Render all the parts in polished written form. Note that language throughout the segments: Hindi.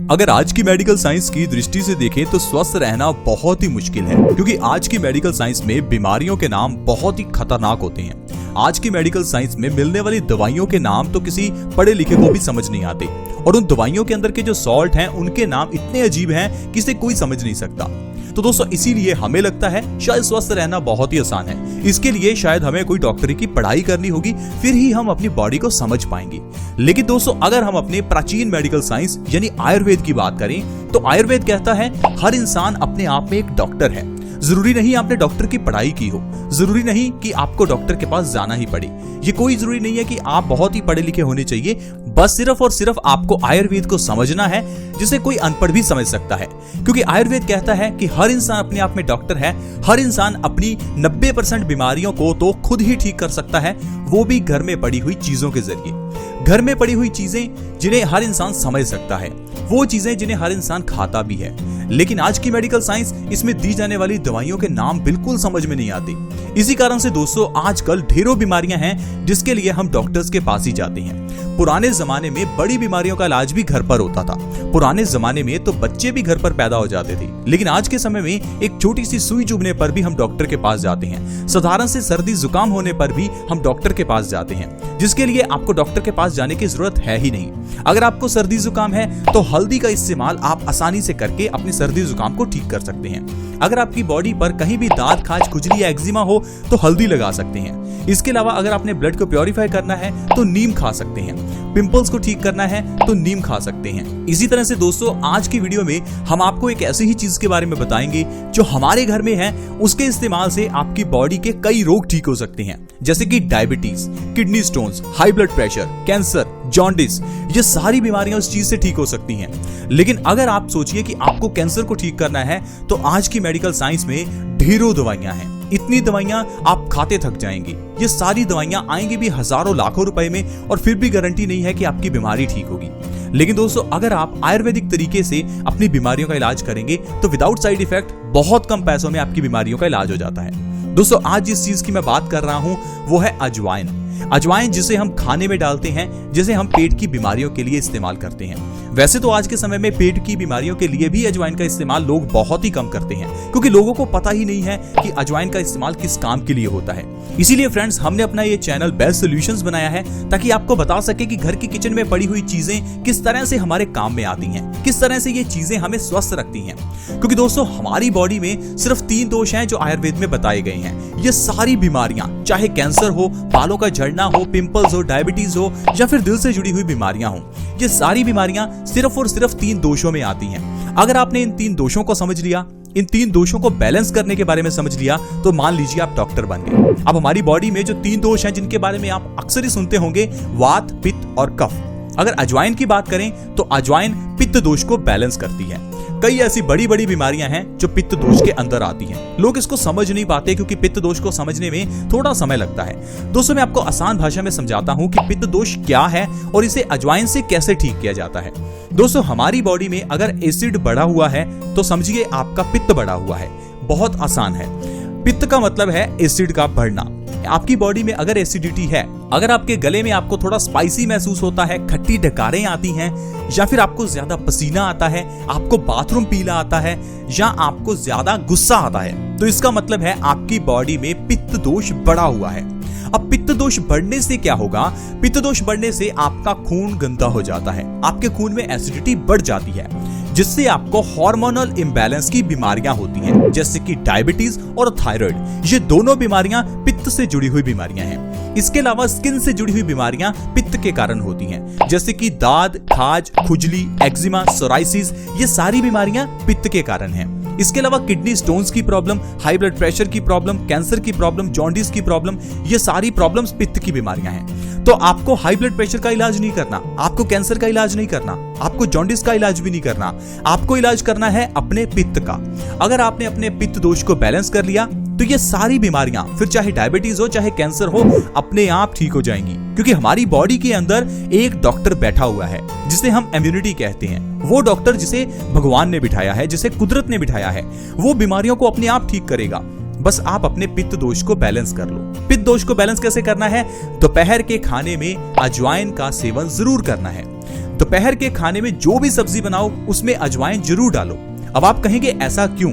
अगर आज की मेडिकल साइंस की दृष्टि से देखें तो स्वस्थ रहना बहुत ही मुश्किल है, क्योंकि आज की मेडिकल साइंस में बीमारियों के नाम बहुत ही खतरनाक होते हैं। आज की मेडिकल साइंस में मिलने वाली दवाइयों के नाम तो किसी पढ़े लिखे को भी समझ नहीं आते, और उन दवाइयों के अंदर के जो सॉल्ट हैं उनके नाम इतने अजीब हैं कि इसे कोई समझ नहीं सकता। तो दोस्तों इसीलिए हमें लगता है शायद स्वस्थ रहना बहुत ही आसान है। इसके लिए शायद हमें कोई डॉक्टरी की पढ़ाई करनी होगी, फिर ही हम अपनी बॉडी को समझ पाएंगे। लेकिन दोस्तों अगर हम अपने प्राचीन मेडिकल साइंस यानी आयुर्वेद की बात करें तो आयुर्वेद कहता है हर इंसान अपने आप में एक डॉक्टर है। जरूरी नहीं आपने डॉक्टर की पढ़ाई की हो, जरूरी नहीं कि आपको डॉक्टर के पास जाना ही पड़े, ये कोई जरूरी नहीं है कि आप बहुत ही पढ़े लिखे होने चाहिए। बस सिर्फ और सिर्फ आपको आयुर्वेद को समझना है, जिसे कोई अनपढ़ भी समझ सकता है। क्योंकि आयुर्वेद कहता है कि हर इंसान अपने आप में डॉक्टर है। हर इंसान अपनी 90% बीमारियों को तो खुद ही ठीक कर सकता है, वो भी घर में पड़ी हुई चीजों के जरिए। घर में पड़ी हुई चीजें जिन्हें हर इंसान समझ सकता है, वो चीजें जिन्हें हर इंसान खाता भी है। लेकिन आज की मेडिकल साइंस इसमें दी जाने वाली दवाइयों के नाम बिल्कुल समझ में नहीं आते। इसी कारण से दोस्तों आजकल ढेरों बीमारियां हैं जिसके लिए हम डॉक्टर्स के पास ही जाते हैं। पुराने जमाने में बड़ी बीमारियों का इलाज भी घर पर होता था। पुराने जमाने में तो बच्चे भी घर पर पैदा हो जाते थे। लेकिन आज के समय में एक छोटी सी सुई चुभने पर भी हम डॉक्टर के पास जाते हैं। साधारण से सर्दी जुकाम होने पर भी हम डॉक्टर के पास जाते हैं, जिसके लिए आपको डॉक्टर के पास जाने की जरूरत है ही नहीं। अगर आपको सर्दी जुकाम है तो हल्दी का इस्तेमाल आप आसानी से करके अपनी सर्दी जुकाम को ठीक कर सकते हैं। अगर आपकी बॉडी पर कहीं भी दाद, खाज, खुजली या एक्जिमा हो तो हल्दी लगा सकते हैं। इसके अलावा अगर आपने ब्लड को प्योरीफाई करना है तो नीम खा सकते हैं। पिंपल्स को ठीक करना है तो नीम खा सकते हैं। इसी तरह से दोस्तों आज की वीडियो में हम आपको एक ऐसी ही चीज के बारे में बताएंगे जो हमारे घर में है। उसके इस्तेमाल से आपकी बॉडी के कई रोग ठीक हो सकते हैं, जैसे कि diabetes, kidney stones, high blood pressure, cancer, jaundice. ये सारी बीमारियां उस चीज से ठीक हो सकती हैं। लेकिन अगर आप सोचिए कि आपको कैंसर को ठीक करना है तो आज की मेडिकल साइंस में ढेरों दवाइयां हैं। इतनी दवाइयां आप खाते थक जाएंगे। ये सारी दवाइयां आएंगी भी हजारों लाखों रुपए में, और फिर भी गारंटी नहीं है कि आपकी बीमारी ठीक होगी। लेकिन दोस्तों अगर आप आयुर्वेदिक तरीके से अपनी बीमारियों का इलाज करेंगे तो विदाउट साइड इफेक्ट बहुत कम पैसों में आपकी बीमारियों का इलाज हो जाता है। दोस्तों आज जिस चीज की मैं बात कर रहा हूं वो है अजवाइन। अजवाइन जिसे हम खाने में डालते हैं, जिसे हम पेट की बीमारियों के लिए इस्तेमाल करते हैं। वैसे तो आज के समय में पेट की बीमारियों के लिए भी अजवाइन का इस्तेमाल लोग बहुत ही कम करते हैं, क्योंकि लोगों को पता ही नहीं है कि अजवाइन का इस्तेमाल किस काम के लिए होता है। इसीलिए फ्रेंड्स हमने अपना ये चैनल बेस्ट सॉल्यूशंस बनाया है, ताकि आपको बता सके कि घर की किचन में पड़ी हुई चीजें किस तरह से हमारे काम में आती हैं, किस तरह से ये चीजें हमें स्वस्थ रखती हैं। क्योंकि दोस्तों हमारी बॉडी में सिर्फ 3 दोष हैं जो आयुर्वेद में बताए गए हैं। ये सारी बीमारियां, चाहे कैंसर हो, बालों का झड़ना हो, पिंपल्स हो, डायबिटीज हो, या फिर दिल से जुड़ी हुई बीमारियां हो, ये सारी बीमारियां सिर्फ और सिर्फ 3 दोषों में आती हैं। अगर आपने इन 3 दोषों को समझ लिया, इन 3 दोषों को बैलेंस करने के बारे में समझ लिया, तो मान लीजिए आप डॉक्टर बन गए। अब हमारी बॉडी में जो 3 दोष हैं जिनके बारे में आप अक्सर ही सुनते होंगे, वात, पित्त और कफ। अगर अजवाइन की बात करें तो अजवाइन पित्त दोष को बैलेंस करती है। कई ऐसी बड़ी बड़ी बीमारियां हैं जो पित्त दोष के अंदर आती हैं। लोग इसको समझ नहीं पाते क्योंकि पित्त दोष को समझने में थोड़ा समय लगता है। दोस्तों मैं आपको आसान भाषा में समझाता हूं कि पित्त दोष क्या है और इसे अजवाइन से कैसे ठीक किया जाता है। दोस्तों हमारी बॉडी में अगर एसिड बढ़ा हुआ है तो समझिए आपका पित्त बढ़ा हुआ है। बहुत आसान है। पित्त का मतलब है एसिड का बढ़ना। आपकी बॉडी में अगर एसिडिटी है, अगर आपके गले में आपको थोड़ा स्पाइसी महसूस होता है, खट्टी डकारें आती हैं, या फिर आपको ज्यादा पसीना आता है, आपको बाथरूम पीला आता है, या आपको ज्यादा गुस्सा आता है, तो इसका मतलब है आपकी बॉडी में पित्त दोष बढ़ा हुआ है। अब पित्त दोष बढ़ने से क्या होगा? पित्त दोष बढ़ने से आपका खून गंदा हो जाता है, आपके खून में एसिडिटी बढ़ जाती है, जिससे आपको हार्मोनल इम्बैलेंस की बीमारियां होती हैं, जैसे कि डायबिटीज और थायराइड। ये दोनों बीमारियां पित्त से जुड़ी हुई बीमारियां हैं। इसके अलावा स्किन से जुड़ी हुई बीमारियां पित्त के कारण होती हैं, जैसे कि दाद, खाज, खुजली, एक्जिमा, सोराइसिस। ये सारी बीमारियां पित्त के कारण हैं। इसके अलावा किडनी स्टोन्स की प्रॉब्लम, हाई ब्लड प्रेशर की प्रॉब्लम, कैंसर की प्रॉब्लम, जॉन्डिस की प्रॉब्लम, ये सारी प्रॉब्लम्स पित्त की बीमारियां हैं। तो आपको हाई ब्लड प्रेशर का इलाज नहीं करना, आपको कैंसर का इलाज नहीं करना, आपको जॉन्डिस का इलाज भी नहीं करना। आपको इलाज करना है अपने पित्त का। अगर आपने अपने पित्त दोष को बैलेंस कर लिया तो ये सारी बीमारियां, फिर चाहे डायबिटीज हो, चाहे कैंसर हो, अपने आप ठीक हो जाएंगी। क्योंकि हमारी बॉडी के अंदर एक डॉक्टर बैठा हुआ है जिसे हम इम्यूनिटी कहते हैं। वो डॉक्टर जिसे भगवान ने बिठाया है, जिसे कुदरत ने बिठाया है, वो बीमारियों को अपने आप ठीक करेगा। बस आप अपने पित्त दोष को बैलेंस कर लो। पित्त दोष को बैलेंस कैसे करना है? दोपहर के खाने में अजवाइन का सेवन जरूर करना है। दोपहर के खाने में जो भी सब्जी बनाओ उसमें अजवाइन जरूर डालो। अब आप कहेंगे ऐसा क्यों?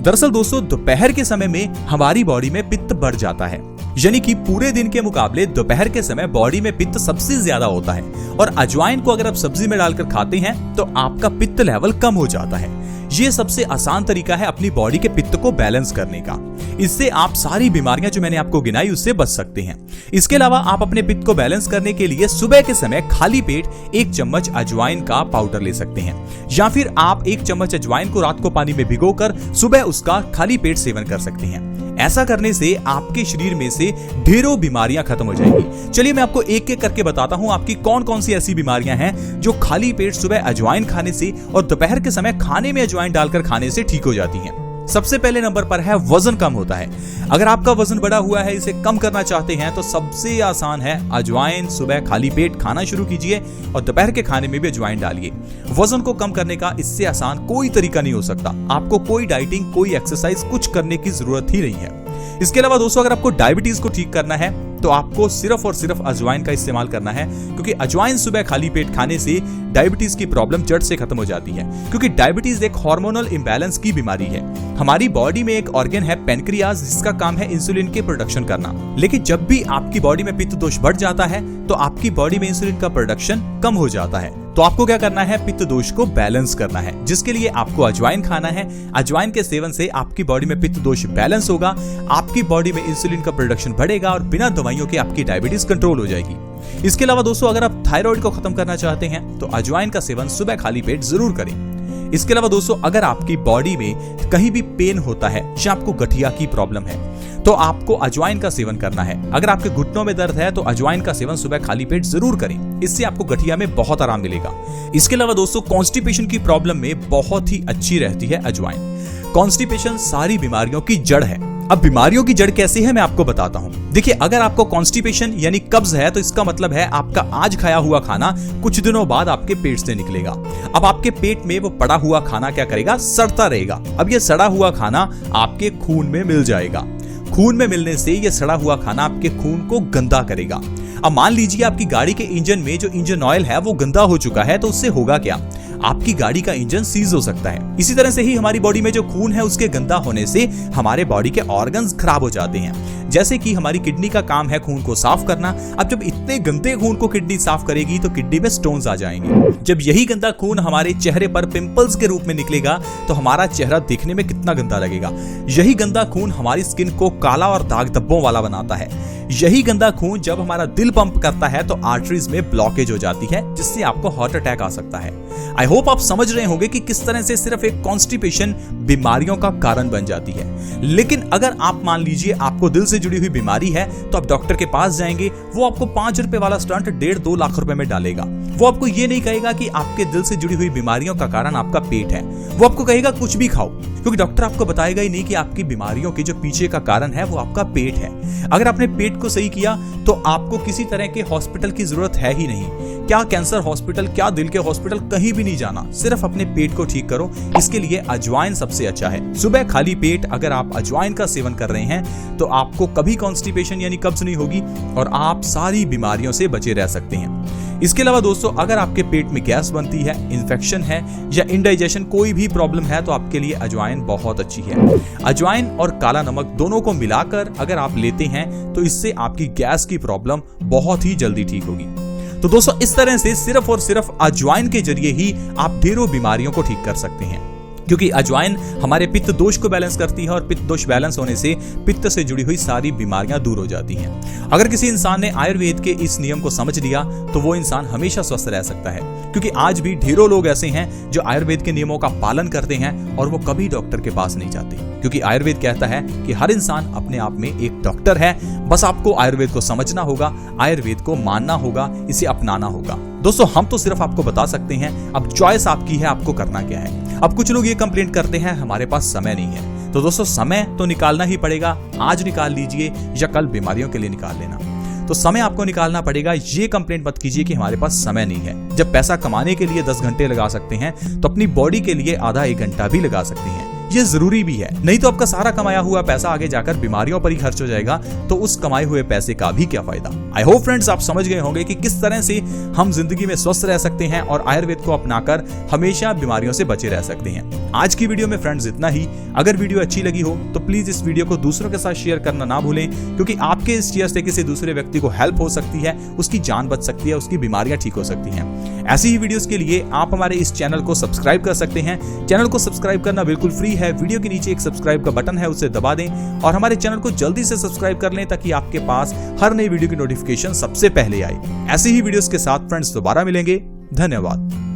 दरअसल दोस्तों, दोपहर के समय में हमारी बॉडी में पित्त बढ़ जाता है, यानी कि पूरे दिन के मुकाबले दोपहर के समय बॉडी में पित्त सबसे ज्यादा होता है। और अजवाइन को अगर आप सब्जी में डालकर खाते हैं तो आपका पित्त लेवल कम हो जाता है। ये सबसे आसान तरीका है अपनी बॉडी के पित्त को बैलेंस करने का। इससे आप सारी बीमारियां जो मैंने आपको गिनाई उससे बच सकते हैं। इसके अलावा आप अपने पित्त को बैलेंस करने के लिए सुबह के समय खाली पेट 1 चम्मच अजवाइन का पाउडर ले सकते हैं, या फिर आप 1 चम्मच अजवाइन को रात को पानी में भिगोकर सुबह उसका खाली पेट सेवन कर सकते हैं। ऐसा करने से आपके शरीर में से ढेरों बीमारियां खत्म हो जाएंगी। चलिए मैं आपको एक एक करके बताता हूं आपकी कौन कौन सी ऐसी बीमारियां हैं जो खाली पेट सुबह अजवाइन खाने से और दोपहर के समय खाने में अजवाइन डालकर खाने से ठीक हो जाती हैं। सबसे पहले नंबर पर है वजन कम होता है। अगर आपका वजन बढ़ा हुआ है, इसे कम करना चाहते हैं तो सबसे आसान है अजवाइन सुबह खाली पेट खाना शुरू कीजिए और दोपहर के खाने में भी अजवाइन डालिए। वजन को कम करने का इससे आसान कोई तरीका नहीं हो सकता। आपको कोई डाइटिंग, कोई एक्सरसाइज कुछ करने की जरूरत ही नहीं है। इसके अलावा दोस्तों, अगर आपको डायबिटीज को ठीक करना है तो आपको सिर्फ और सिर्फ अजवाइन का इस्तेमाल करना है, क्योंकि अजवाइन सुबह खाली पेट खाने से डायबिटीज की प्रॉब्लम जड़ से खत्म हो जाती है। क्योंकि डायबिटीज एक हार्मोनल इंबैलेंस की बीमारी है। हमारी बॉडी में एक ऑर्गन है पेनक्रियाज, जिसका काम है इंसुलिन के प्रोडक्शन करना। लेकिन जब भी आपकी बॉडी में पित्त दोष बढ़ जाता है तो आपकी बॉडी में इंसुलिन का प्रोडक्शन कम हो जाता है। तो आपको क्या करना है? पित्त दोष को बैलेंस करना है, जिसके लिए आपको अजवाइन खाना है। अजवाइन के सेवन से आपकी बॉडी में पित्त दोष बैलेंस होगा, आपकी बॉडी में इंसुलिन का प्रोडक्शन बढ़ेगा और बिना दवाइयों के आपकी डायबिटीज कंट्रोल हो जाएगी। इसके अलावा दोस्तों, अगर आप थायराइड को खत्म करना चाहते हैं तो अजवाइन का सेवन सुबह खाली पेट जरूर करें। इसके अलावा दोस्तों, अगर आपकी बॉडी में कहीं भी पेन होता है या आपको गठिया की प्रॉब्लम है तो आपको अजवाइन का सेवन करना है। अगर आपके घुटनों में दर्द है तो अजवाइन का सेवन सुबह खाली पेट जरूर करें, इससे आपको गठिया में बहुत आराम मिलेगा। इसके अलावा दोस्तों, कॉन्स्टिपेशन की प्रॉब्लम में बहुत ही अच्छी रहती है अजवाइन। कॉन्स्टिपेशन सारी बीमारियों की जड़ है। अब बीमारियों की जड़ कैसे है मैं आपको बताता हूं। देखिए, अगर आपको कॉन्स्टिपेशन यानी कब्ज है तो इसका मतलब है आपका आज खाया हुआ खाना कुछ दिनों बाद आपके पेट से निकलेगा। अब आपके पेट में वो पड़ा हुआ खाना क्या करेगा? सड़ता रहेगा। अब ये सड़ा हुआ खाना आपके खून में मिल जाएगा। खून में मिलने से ये सड़ा हुआ खाना आपके खून को गंदा करेगा। अब मान लीजिए आपकी गाड़ी के इंजन में जो इंजन ऑयल है वो गंदा हो चुका है, तो उससे होगा क्या? आपकी गाड़ी का इंजन सीज हो सकता है। इसी तरह से ही हमारी बॉडी में जो खून है उसके गंदा होने से हमारे बॉडी के ऑर्गन्स खराब हो जाते हैं। जैसे कि हमारी किडनी का काम है खून को साफ करना। अब जब इतने गंदे खून को किडनी साफ करेगी तो किडनी में स्टोन्स आ जाएंगे। जब यही गंदा खून हमारे चेहरे पर पिंपल्स के रूप में निकलेगा तो हमारा चेहरा दिखने में कितना गंदा लगेगा। यही गंदा खून हमारी स्किन को काला और दाग धब्बों वाला बनाता है। यही गंदा खून जब हमारा दिल पंप करता है तो आर्टरीज में ब्लॉकेज हो जाती है, जिससे आपको हार्ट अटैक आ सकता है। आई होप आप समझ रहे होंगे कि किस तरह से सिर्फ एक कॉन्स्टिपेशन बीमारियों का कारण बन जाती है। लेकिन अगर आप मान लीजिए आपको दिल से जुड़ी हुई बीमारी है तो आप डॉक्टर के पास जाएंगे, वो आपको 5 रुपए वाला स्टंट 1.5-2 लाख रुपए में डालेगा। वो आपको ये नहीं कहेगा कि आपके दिल से जुड़ी हुई बीमारियों का कारण आपका पेट है। वो आपको कहेगा कुछ भी खाओ, क्योंकि डॉक्टर आपको बताएगा ही नहीं कि आपकी बीमारियों के जो पीछे का कारण है वो आपका पेट है। अगर आपने पेट को सही किया तो आपको किसी तरह के हॉस्पिटल की जरूरत है ही नहीं। क्या कैंसर हॉस्पिटल, क्या दिल के हॉस्पिटल, कहीं भी नहीं जाना। सिर्फ अपने पेट को ठीक करो। इसके लिए अजवाइन सबसे अच्छा है। सुबह खाली पेट अगर आप अजवाइन का सेवन कर रहे हैं तो आपको कभी कॉन्स्टिपेशन यानी कब्ज नहीं होगी और आप सारी बीमारियों से बचे रह सकते हैं। इसके अलावा दोस्तों, अगर आपके पेट में गैस बनती है, इन्फेक्शन है या इंडाइजेशन कोई भी प्रॉब्लम है तो आपके लिए अजवाइन बहुत अच्छी है। अजवाइन और काला नमक दोनों को मिलाकर अगर आप लेते हैं तो इससे आपकी गैस की प्रॉब्लम बहुत ही जल्दी ठीक होगी। तो दोस्तों, इस तरह से सिर्फ और सिर्फ अजवाइन के जरिए ही आप ढेरों बीमारियों को ठीक कर सकते हैं, क्योंकि अजवाइन हमारे पित्त दोष को बैलेंस करती है और पित्त दोष बैलेंस होने से पित्त से जुड़ी हुई सारी बीमारियां दूर हो जाती हैं। अगर किसी इंसान ने आयुर्वेद के इस नियम को समझ लिया तो वो इंसान हमेशा स्वस्थ रह सकता है, क्योंकि आज भी ढेरों लोग ऐसे हैं जो आयुर्वेद के नियमों का पालन करते हैं और वो कभी डॉक्टर के पास नहीं जाते, क्योंकि आयुर्वेद कहता है कि हर इंसान अपने आप में एक डॉक्टर है। बस आपको आयुर्वेद को समझना होगा, आयुर्वेद को मानना होगा, इसे अपनाना होगा। दोस्तों, हम तो सिर्फ आपको बता सकते हैं, अब चॉइस आपकी है, आपको करना क्या है। अब कुछ लोग ये कंप्लेंट करते हैं हमारे पास समय नहीं है, तो दोस्तों समय तो निकालना ही पड़ेगा। आज निकाल लीजिए या कल बीमारियों के लिए निकाल लेना। तो समय आपको निकालना पड़ेगा। ये कंप्लेंट मत कीजिए कि हमारे पास समय नहीं है। जब पैसा कमाने के लिए 10 घंटे लगा सकते हैं तो अपनी बॉडी के लिए आधा 1 घंटा भी लगा सकते हैं। ये जरूरी भी है, नहीं तो आपका सारा कमाया हुआ पैसा आगे जाकर बीमारियों पर ही खर्च हो जाएगा, तो उस कमाए हुए पैसे का भी क्या फायदा। आई होप फ्रेंड्स आप समझ गए होंगे कि किस तरह से हम जिंदगी में स्वस्थ रह सकते हैं और आयुर्वेद को अपनाकर हमेशा बीमारियों से बचे रह सकते हैं। आज की वीडियो में फ्रेंड्स इतना ही। अगर वीडियो अच्छी लगी हो तो प्लीज इस वीडियो को दूसरों के साथ शेयर करना ना भूलें, क्योंकि आपके इस शेयर से किसी दूसरे व्यक्ति को हेल्प हो सकती है, उसकी जान बच सकती है, उसकी बीमारियां ठीक हो सकती हैं। ऐसी ही वीडियोस के लिए आप हमारे इस चैनल को सब्सक्राइब कर सकते हैं। चैनल को सब्सक्राइब करना बिल्कुल फ्री है। वीडियो के नीचे एक सब्सक्राइब का बटन है, उसे दबा दें और हमारे चैनल को जल्दी से सब्सक्राइब कर लें, ताकि आपके पास हर नई वीडियो की नोटिफिकेशन सबसे पहले आए। ऐसे ही वीडियोस के साथ फ्रेंड्स दोबारा मिलेंगे। धन्यवाद।